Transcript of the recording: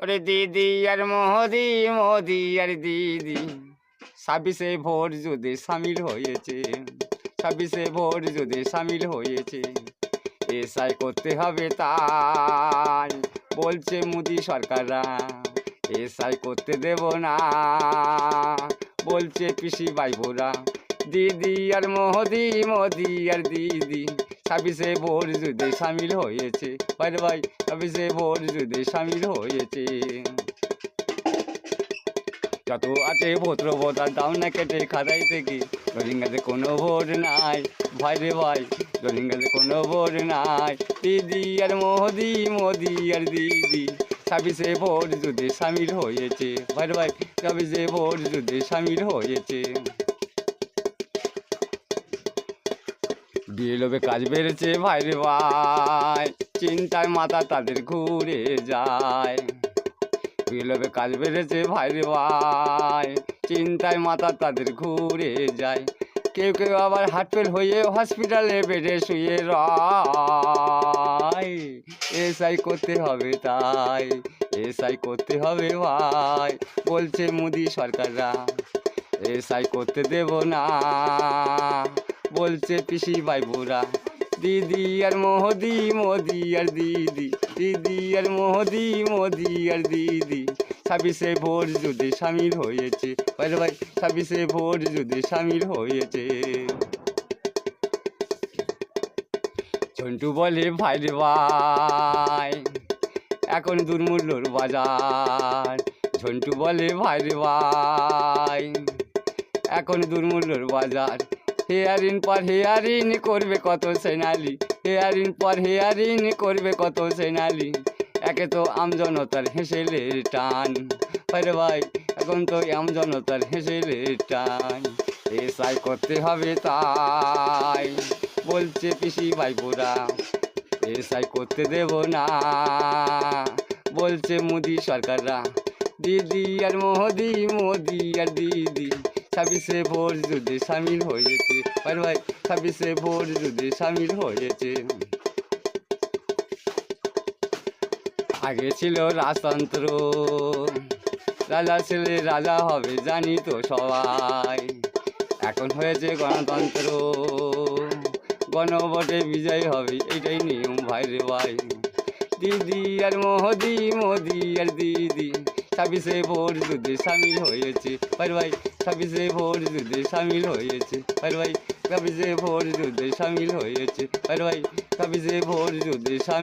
ওরে দিদি আর মোদি, মোদি আর দিদি 26শে ভোট যুদ্ধে সামিল হয়েছে, 26শে ভোট যুদ্ধে সামিল হয়েছে। এসআই করতে হবে তাই বলছে মোদি সরকাররা, এসআই করতে দেব না বলছে পিসি ভাইবোরা। দিদি আর মোদি, মোদি আর দিদি 26শে ভোট যুদ্ধে সামিল হয়েছে, ভাই ভাই 26শে ভোট যুদ্ধে সামিল হয়েছে। যত আছে ভোটর ভোটার দাও না কেটে খাতাই থেকে, রোহিঙ্গাতে কোনো ভোট নাই ভাই রে ভাই, রোহিঙ্গাতে কোনো ভোট নাই। দিদি আর মোদি, মোদি আর দিদি 26শে ভোট যুদ্ধে সামিল হয়েছে, ভাই রে ভাই 26শে ভোট যুদ্ধে সামিল হয়েছে। বিএলওবে কাজ বেড়েছে ভাই রে ভাই, চিন্তায় মাথা তাদের ঘুরে যায়। বিএলওবে কাজ বেড়েছে ভাই রে ভাই, চিন্তায় মাথা তাদের ঘুরে যায়। কেউ কেউ আবার হার্ট ফেল হয়ে হসপিটালে বেডে শুয়ে রয়। এসআই করতে হবে তাই, এসআই করতে হবে ভাই বলছে মোদি সরকাররা, এসআই করতে দেব না বলছে পিসি ভাইবোরা। দিদি আর মোদি, মোদি আর দিদি, দিদি আর মোদি, মোদি আর দিদি 26শে ভোট যুদ্ধে সামিল হয়েছে, ভাই ভাই 26শে ভোট যুদ্ধে সামিল হয়েছে। ঝন্টু বলে ভাই রে ভাই এখন দুর্মূল্যর বাজার, ঝন্টু বলে ভাই রে ভাই এখন দুর্মূল্যর বাজার। হেয়ারিন পর হেয়ারিন করবে কত সেনালি, হেয়ারিন পর হেয়ারিন করবে কত সেনালি। একে তো আমজনতার হেসেলের টান, ভাই রে ভাই এখন তো আমজনতার হেসেলের টান। এসআই করতে হবে তাই বলছে পিসি ভাইবোরা, এসআই করতে দেব না বলছে মোদি সরকাররা। দিদি আর মোদি, মোদি আর দিদি 26শে ভোট যুদ্ধে সামিল হয়েছে, ভাই ভাই 26শে ভোট যুদ্ধে সামিল হয়েছে। আগে ছিল রাজতন্ত্র, রাজা ছেলে রাজা হবে জানি তো সবাই। এখন হয়েছে গণতন্ত্র, গণভোটে বিজয় হবে এইটাই নিয়ম ভাই রে ভাই। দিদি আর মোদি, মোদি আর দিদি 26শে ভোট যুদ্ধে সামিল হয়েছে, ভাই ভাই 26শে ভোট যুদ্ধে সামিল হয়েছে, ভাই ভাই 26শে ভোট যুদ্ধে সামিল হয়েছে, ভাই ভাই 26শে ভোট যুদ্ধে